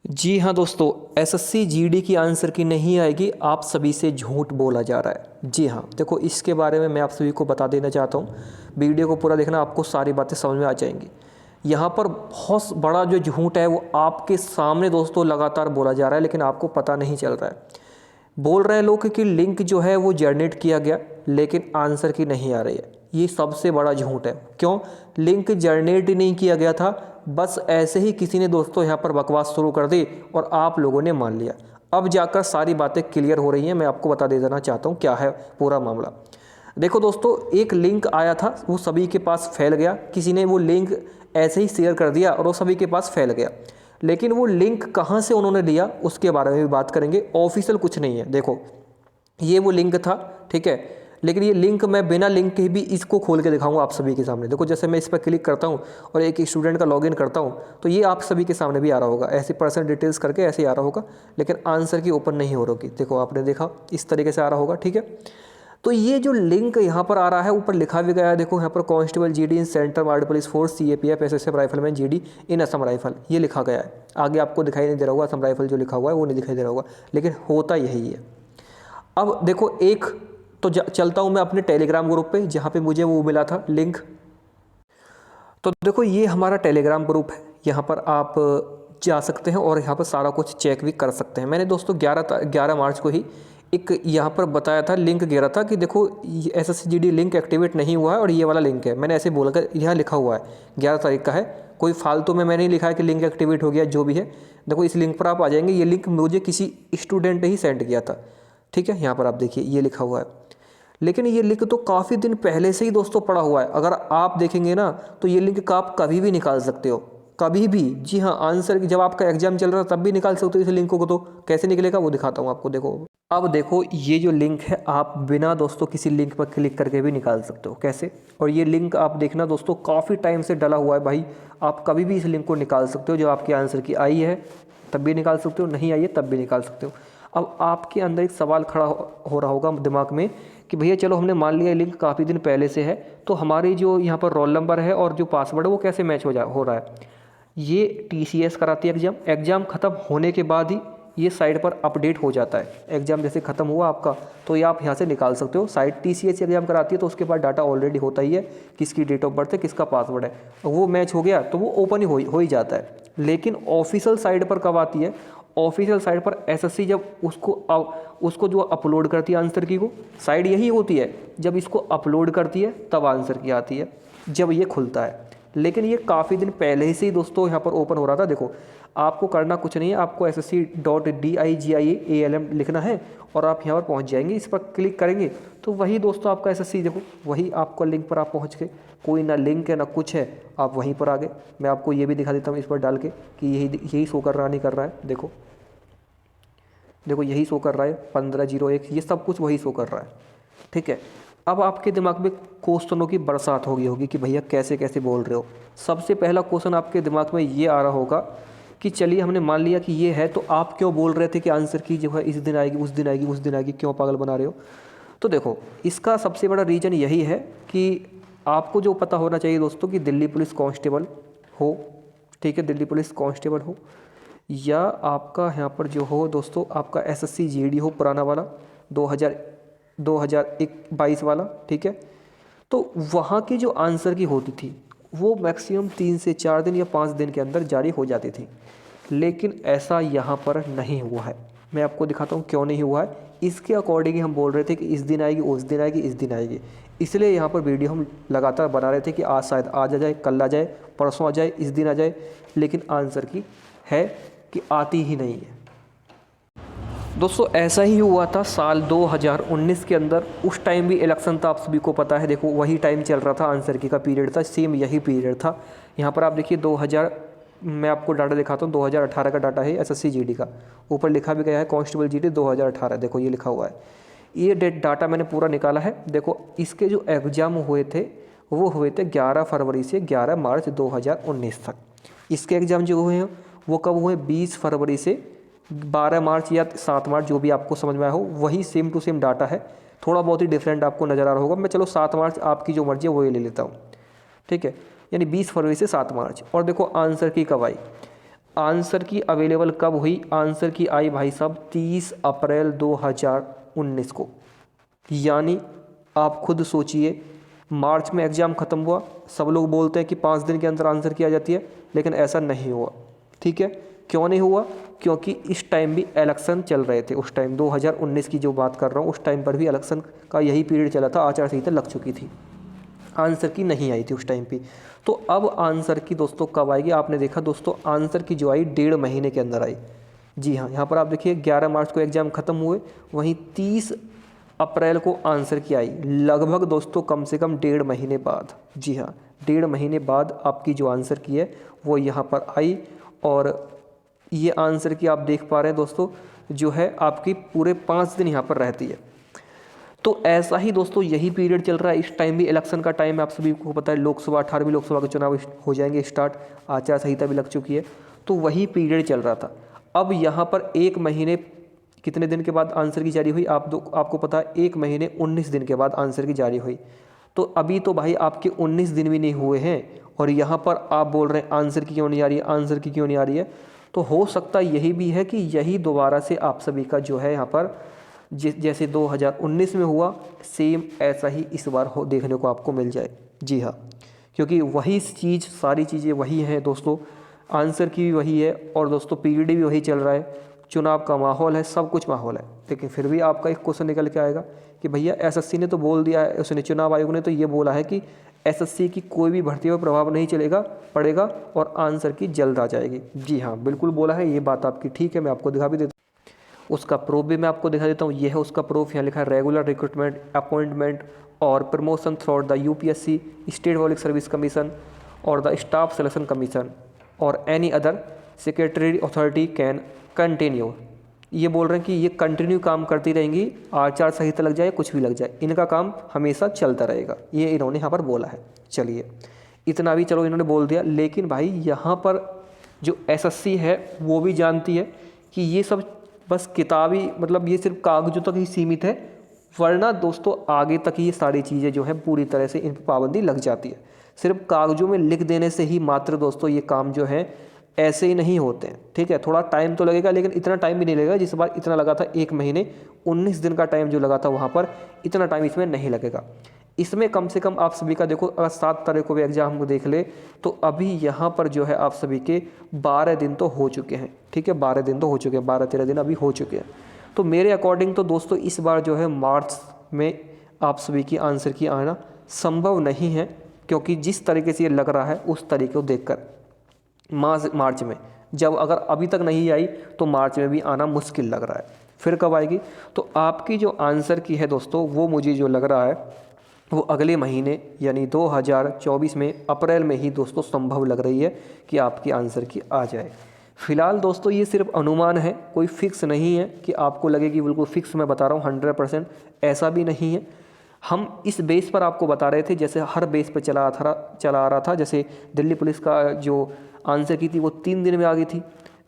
जी हाँ दोस्तों, SSC GD की आंसर की नहीं आएगी, आप सभी से झूठ बोला जा रहा है। जी हाँ, देखो इसके बारे में मैं आप सभी को बता देना चाहता हूँ। वीडियो को पूरा देखना, आपको सारी बातें समझ में आ जाएंगी। यहाँ पर बहुत बड़ा जो झूठ है वो आपके सामने दोस्तों लगातार बोला जा रहा है, लेकिन आपको पता नहीं चल रहा है। बोल रहे हैं लोग कि लिंक जो है वो जनरेट किया गया, लेकिन आंसर की नहीं आ रही है। ये सबसे बड़ा झूठ है। क्यों? लिंक जनरेट ही नहीं किया गया था, बस ऐसे ही किसी ने दोस्तों यहाँ पर बकवास शुरू कर दी और आप लोगों ने मान लिया। अब जाकर सारी बातें क्लियर हो रही हैं। मैं आपको बता देना चाहता हूँ क्या है पूरा मामला। देखो दोस्तों, एक लिंक आया था, वो सभी के पास फैल गया। किसी ने वो लिंक ऐसे ही शेयर कर दिया और वो सभी के पास फैल गया। लेकिन वो लिंक कहाँ से उन्होंने लिया उसके बारे में भी बात करेंगे। ऑफिशियल कुछ नहीं है। देखो ये वो लिंक था, ठीक है, लेकिन ये लिंक मैं बिना लिंक के भी इसको खोल के दिखाऊंगा आप सभी के सामने। देखो जैसे मैं इस पर क्लिक करता हूँ और एक स्टूडेंट का लॉगिन करता हूँ, तो ये आप सभी के सामने भी आ रहा होगा, ऐसे पर्सनल डिटेल्स करके ऐसे ही आ रहा होगा, लेकिन आंसर की ओपन नहीं हो रही। देखो आपने देखा इस तरीके से आ रहा होगा, ठीक है। तो ये जो लिंक यहाँ पर आ रहा है, ऊपर लिखा भी गया है, देखो यहाँ पर constable GD in central armed police force CAPF SSF rifleman GD in Assam rifle, ये लिखा गया है। आगे आपको दिखाई नहीं दे रहा होगा, असम राइफल जो लिखा हुआ है वो नहीं दिखाई दे रहा होगा, लेकिन होता यही है। अब देखो एक तो चलता हूँ मैं अपने टेलीग्राम ग्रुप पे, जहाँ पे मुझे वो मिला था लिंक। तो देखो ये हमारा टेलीग्राम ग्रुप है, यहाँ पर आप जा सकते हैं और यहाँ पर सारा कुछ चेक भी कर सकते हैं। मैंने दोस्तों 11 मार्च को ही एक यहाँ पर बताया था, लिंक गिरा था कि देखो SSGD लिंक एक्टिवेट नहीं हुआ है और ये वाला लिंक है। मैंने ऐसे बोलकर यहाँ लिखा हुआ है, 11 तारीख का है, कोई फालतू में मैंने नहीं लिखा है कि लिंक एक्टिवेट हो गया, जो भी है। देखो इस लिंक पर आप आ जाएंगे, ये लिंक मुझे किसी स्टूडेंट ने ही सेंड किया था, ठीक है। यहाँ पर आप देखिए ये लिखा हुआ है, लेकिन ये लिंक तो काफ़ी दिन पहले से ही दोस्तों पड़ा हुआ है। अगर आप देखेंगे ना तो ये लिंक का आप कभी भी निकाल सकते हो, कभी भी। जी हाँ, आंसर जब आपका एग्जाम चल रहा है तब भी निकाल सकते हो इस लिंक को। तो कैसे निकलेगा वो दिखाता हूँ आपको। देखो अब देखो ये जो लिंक है, आप बिना दोस्तों किसी लिंक पर क्लिक करके भी निकाल सकते हो। कैसे? और ये लिंक आप देखना दोस्तों काफ़ी टाइम से डला हुआ है भाई, आप कभी भी इस लिंक को निकाल सकते हो। जब आपके आंसर की आई है तब भी निकाल सकते हो, नहीं आई है तब भी निकाल सकते हो। अब आपके अंदर एक सवाल खड़ा हो रहा होगा दिमाग में कि भैया चलो हमने मान लिया लिंक काफ़ी दिन पहले से है, तो हमारी जो यहाँ पर रोल नंबर है और जो पासवर्ड है वो कैसे मैच हो रहा है। ये TCS कराती है एग्ज़ाम ख़त्म होने के बाद ही ये साइट पर अपडेट हो जाता है। एग्ज़ाम जैसे ख़त्म हुआ आपका तो ये आप यहाँ से निकाल सकते हो। साइट TCS एग्ज़ाम कराती है तो उसके बाद डाटा ऑलरेडी होता ही है, किसकी डेट ऑफ बर्थ है, किसका पासवर्ड है, वो मैच हो गया तो वो ओपन ही हो ही जाता है। लेकिन ऑफिशियल साइट पर कब आती है? ऑफिशियल साइट पर SSC जब उसको जो अपलोड करती है आंसर की को, साइट यही होती है, जब इसको अपलोड करती है तब आंसर की आती है, जब ये खुलता है। लेकिन ये काफ़ी दिन पहले से ही दोस्तों यहाँ पर ओपन हो रहा था। देखो आपको करना कुछ नहीं है, आपको SSC.digialm लिखना है और आप यहाँ पर पहुँच जाएंगे। इस पर क्लिक करेंगे तो वही दोस्तों आपका SSC, देखो वही आपका लिंक पर आप पहुँच गए। कोई ना लिंक है ना कुछ है, आप वहीं पर आ गए। मैं आपको ये भी दिखा देता हूँ इस पर डाल के कि यही शो कर रहा नहीं कर रहा है। देखो यही शो कर रहा है 1501, ये सब कुछ वही शो कर रहा है, ठीक है। अब आपके दिमाग में क्वेश्चनों की बरसात होगी कि भैया कैसे कैसे बोल रहे हो। सबसे पहला क्वेश्चन आपके दिमाग में ये आ रहा होगा कि चलिए हमने मान लिया कि ये है, तो आप क्यों बोल रहे थे कि आंसर की जो है इस दिन आएगी, उस दिन आएगी, उस दिन आएगी, क्यों पागल बना रहे हो? तो देखो इसका सबसे बड़ा रीज़न यही है कि आपको जो पता होना चाहिए दोस्तों कि दिल्ली पुलिस कांस्टेबल हो, ठीक है, दिल्ली पुलिस कांस्टेबल हो, या आपका यहाँ पर जो हो दोस्तों आपका SSC GD हो पुराना वाला 2022 वाला, ठीक है। तो वहाँ की जो आंसर की होती थी वो मैक्सिमम 3 से 4 दिन या 5 दिन के अंदर जारी हो जाती थी, लेकिन ऐसा यहाँ पर नहीं हुआ है। मैं आपको दिखाता हूँ क्यों नहीं हुआ है। इसके अकॉर्डिंग ही हम बोल रहे थे कि इस दिन आएगी, उस दिन आएगी, इस दिन आएगी। इसलिए यहाँ पर वीडियो हम लगातार बना रहे थे कि आज शायद आज आ जाए, कल आ जाए, परसों आ जाए, इस दिन आ जाए, लेकिन आंसर की है कि आती ही नहीं है। दोस्तों ऐसा ही हुआ था साल 2019 के अंदर। उस टाइम भी इलेक्शन था, आप सभी को पता है। देखो वही टाइम चल रहा था, आंसर की का पीरियड था, सेम यही पीरियड था। यहाँ पर आप देखिए 2000, मैं आपको डाटा दिखाता हूँ, 2018 का डाटा है SSC GD का। ऊपर लिखा भी गया है कांस्टेबल GD 2018, देखो ये लिखा हुआ है। ये डाटा मैंने पूरा निकाला है। देखो इसके जो एग्ज़ाम हुए थे वो हुए थे 11 फरवरी से 11 मार्च 2019 तक। इसके एग्ज़ाम जो हुए हैं वो कब हुए? 20 फरवरी से 12 मार्च या 7 मार्च, जो भी आपको समझ में आया हो। वही सेम टू सेम डाटा है, थोड़ा बहुत ही डिफरेंट आपको नज़र आ रहा होगा। मैं चलो 7 मार्च आपकी जो मर्जी है वही ले लेता हूँ, ठीक है। यानी 20 फरवरी से 7 मार्च। और देखो आंसर की कब आई? आंसर की अवेलेबल कब हुई? आंसर की आई भाई साहब 30 अप्रैल 2019 को। यानी आप खुद सोचिए, मार्च में एग्ज़ाम ख़त्म हुआ, सब लोग बोलते हैं कि 5 दिन के अंदर आंसर की आ जाती है, लेकिन ऐसा नहीं हुआ। ठीक है, क्यों नहीं हुआ? क्योंकि इस टाइम भी इलेक्शन चल रहे थे। उस टाइम 2019 की जो बात कर रहा हूँ, उस टाइम पर भी इलेक्शन का यही पीरियड चला था, आचार संहिता लग चुकी थी, आंसर की नहीं आई थी उस टाइम पे। तो अब आंसर की दोस्तों कब आएगी? आपने देखा दोस्तों, आंसर की जो आई 1.5 महीने के अंदर आई। जी हाँ, यहाँ पर आप देखिए 11 मार्च को एग्ज़ाम ख़त्म हुए, वहीं 30 अप्रैल को आंसर की आई, लगभग दोस्तों कम से कम 1.5 महीने बाद। जी हाँ, 1.5 महीने बाद आपकी जो आंसर की है वो यहाँ पर आई। और ये आंसर की आप देख पा रहे हैं दोस्तों, जो है आपकी पूरे 5 दिन यहाँ पर रहती है। तो ऐसा ही दोस्तों यही पीरियड चल रहा है। इस टाइम भी इलेक्शन का टाइम है, आप सभी को पता है, लोकसभा 18वीं लोकसभा के चुनाव हो जाएंगे स्टार्ट, आचार संहिता भी लग चुकी है, तो वही पीरियड चल रहा था। अब यहाँ पर 1 महीने कितने दिन के बाद आंसर की जारी हुई? आपको पता है 1 महीने 19 दिन के बाद आंसर की जारी हुई। तो अभी तो भाई आपके 19 दिन भी नहीं हुए हैं, और यहाँ पर आप बोल रहे हैं आंसर की क्यों नहीं आ रही है, आंसर की क्यों नहीं आ रही है? तो हो सकता यही भी है कि यही दोबारा से आप सभी का जो है यहाँ पर जैसे 2019 में हुआ, सेम ऐसा ही इस बार देखने को आपको मिल जाए। जी हाँ, क्योंकि वही चीज़, सारी चीज़ें वही हैं दोस्तों, आंसर की भी वही है, और दोस्तों पीरियड भी वही चल रहा है, चुनाव का माहौल है, सब कुछ माहौल है। लेकिन फिर भी आपका एक क्वेश्चन निकल के आएगा कि भैया एसएससी ने तो बोल दिया है, उसने चुनाव आयोग ने तो ये बोला है कि एसएससी की कोई भी भर्ती पर प्रभाव नहीं पड़ेगा और आंसर की जल्द आ जाएगी। जी हाँ, बिल्कुल बोला है, ये बात आपकी ठीक है, मैं आपको दिखा भी देता हूँ। उसका प्रूफ भी मैं आपको दिखा देता हूँ। ये है उसका प्रूफ, यहाँ लिखा है रेगुलर रिक्रूटमेंट, अपॉइंटमेंट और promotion through the UPSC, state public service commission और द स्टाफ सिलेक्शन कमीशन और any other secretary authority can continue. ये बोल रहे हैं कि ये कंटिन्यू काम करती रहेंगी, आचार संहिता लग जाए, कुछ भी लग जाए, इनका काम हमेशा चलता रहेगा, ये इन्होंने यहाँ पर बोला है। चलिए, इतना भी चलो इन्होंने बोल दिया, लेकिन भाई यहाँ पर जो एसएससी है वो भी जानती है कि ये सब बस किताबी, मतलब ये सिर्फ कागजों तक ही सीमित है, वरना दोस्तों आगे तक ये सारी चीज़ें जो है पूरी तरह से इन पर पाबंदी लग जाती है। सिर्फ कागजों में लिख देने से ही मात्र दोस्तों ये काम जो है ऐसे ही नहीं होते हैं। ठीक है, थोड़ा टाइम तो लगेगा, लेकिन इतना टाइम भी नहीं लगेगा जिस बार इतना लगा था 1 महीने 19 दिन का टाइम जो लगा था, वहाँ पर इतना टाइम इसमें नहीं लगेगा। इसमें कम से कम आप सभी का देखो, अगर 7 तारीख को भी एग्जाम को देख ले तो अभी यहाँ पर जो है आप सभी के 12 दिन तो हो चुके हैं। ठीक है, 12 दिन तो हो चुके हैं, 12-13 दिन अभी हो चुके हैं। तो मेरे अकॉर्डिंग तो दोस्तों इस बार जो है मार्च में आप सभी की आंसर की आना संभव नहीं है, क्योंकि जिस तरीके से ये लग रहा है उस तरीके को देखकर मार्च में, जब अगर अभी तक नहीं आई तो मार्च में भी आना मुश्किल लग रहा है। फिर कब आएगी? तो आपकी जो आंसर की है दोस्तों, वो मुझे जो लग रहा है वो अगले महीने यानी 2024 में अप्रैल में ही दोस्तों संभव लग रही है कि आपकी आंसर की आ जाए। फिलहाल दोस्तों ये सिर्फ अनुमान है, कोई फिक्स नहीं है कि आपको लगे कि बिल्कुल फिक्स मैं बता रहा हूँ 100%, ऐसा भी नहीं है। हम इस बेस पर आपको बता रहे थे, जैसे हर बेस पर चला आ रहा था। जैसे दिल्ली पुलिस का जो आंसर की थी वो 3 दिन में आ गई थी,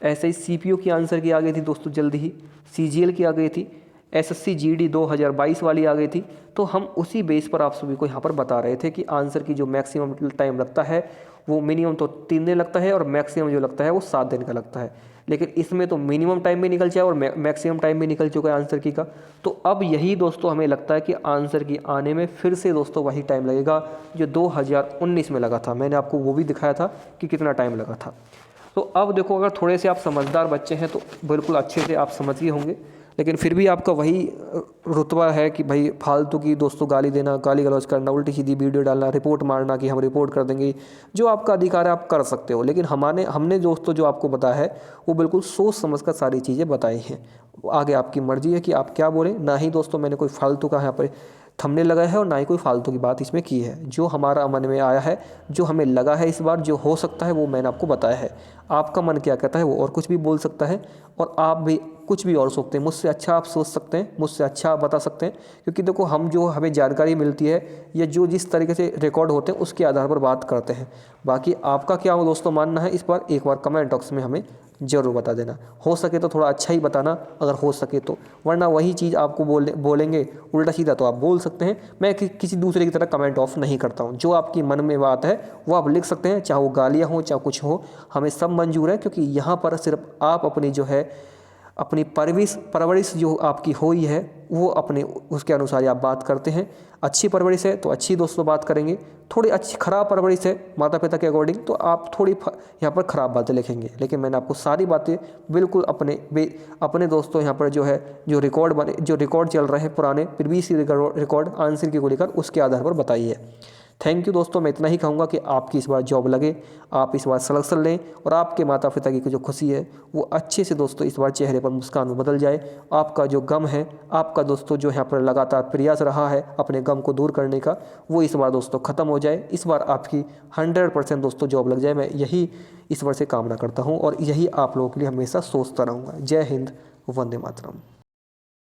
ऐसे ही सीपीओ की आंसर की आ गई थी दोस्तों जल्दी ही, सीजीएल की आ गई थी, एसएससी जीडी 2022 वाली आ गई थी। तो हम उसी बेस पर आप सभी को यहाँ पर बता रहे थे कि आंसर की जो मैक्सिमम टाइम लगता है वो मिनिमम तो 3 दिन लगता है और मैक्सिमम जो लगता है वो 7 दिन का लगता है। लेकिन इसमें तो मिनिमम टाइम भी निकल जाए और मैक्सिमम टाइम भी निकल चुका है आंसर की का। तो अब यही दोस्तों हमें लगता है कि आंसर की आने में फिर से दोस्तों वही टाइम लगेगा जो 2019 में लगा था। मैंने आपको वो भी दिखाया था कि कितना टाइम लगा था। तो अब देखो, अगर थोड़े से आप समझदार बच्चे हैं तो बिल्कुल अच्छे से आप समझ गए होंगे, लेकिन फिर भी आपका वही रुतबा है कि भाई फालतू की दोस्तों गाली देना, गाली गलौज करना, उल्टी सीधी वीडियो डालना, रिपोर्ट मारना कि हम रिपोर्ट कर देंगे, जो आपका अधिकार है आप कर सकते हो। लेकिन हमने दोस्तों जो आपको बताया है वो बिल्कुल सोच समझ कर सारी चीज़ें बताई हैं। आगे आपकी मर्जी है कि आप क्या बोलें। ना ही दोस्तों मैंने कोई फालतू का यहाँ पर थंबनेल लगाया है और ना ही कोई फालतू की बात इसमें की है। जो हमारा मन में आया है, जो हमें लगा है इस बार, जो हो सकता है वो मैंने आपको बताया है। आपका मन क्या कहता है वो और कुछ भी बोल सकता है और आप भी कुछ भी और सोचते हैं। मुझसे अच्छा आप सोच सकते हैं, मुझसे अच्छा आप बता सकते हैं, क्योंकि देखो हम जो हमें जानकारी मिलती है या जो जिस तरीके से रिकॉर्ड होते हैं उसके आधार पर बात करते हैं। बाकी आपका क्या हो दोस्तों मानना है इस बार, एक बार कमेंट बॉक्स में हमें ज़रूर बता देना। हो सके तो थोड़ा अच्छा ही बताना अगर हो सके तो, वरना वही चीज़ आपको बोलेंगे उल्टा सीधा तो आप बोल सकते हैं। मैं किसी दूसरे की तरह कमेंट ऑफ नहीं करता हूँ। जो आपकी मन में बात है वो आप लिख सकते हैं, चाहे वो गालियाँ हों चाहे कुछ हो, हमें सब मंजूर है, क्योंकि यहाँ पर सिर्फ आप अपनी जो है अपनी परवरिश जो आपकी हुई है वो अपने उसके अनुसार ही आप बात करते हैं। अच्छी परवरिश है तो अच्छी दोस्तों बात करेंगे, थोड़ी अच्छी ख़राब परवरिश है माता पिता के अकॉर्डिंग तो आप थोड़ी यहाँ पर ख़राब बातें लिखेंगे। लेकिन मैंने आपको सारी बातें बिल्कुल अपने दोस्तों यहाँ पर जो है जो रिकॉर्ड चल रहे हैं पुराने प्रीवियस रिकॉर्ड आंसर की को लेकर उसके आधार पर बताई है। थैंक यू दोस्तों, मैं इतना ही कहूँगा कि आपकी इस बार जॉब लगे, आप इस बार सिलेक्शन लें और आपके माता पिता की जो खुशी है वो अच्छे से दोस्तों इस बार चेहरे पर मुस्कान में बदल जाए। आपका जो गम है, आपका दोस्तों जो यहाँ पर लगातार प्रयास रहा है अपने गम को दूर करने का, वो इस बार दोस्तों ख़त्म हो जाए। इस बार आपकी 100% दोस्तों जॉब लग जाए, मैं यही ईश्वर से कामना करता हूँ और यही आप लोगों के लिए हमेशा सोचता रहूँगा। जय हिंद, वंदे मातरम।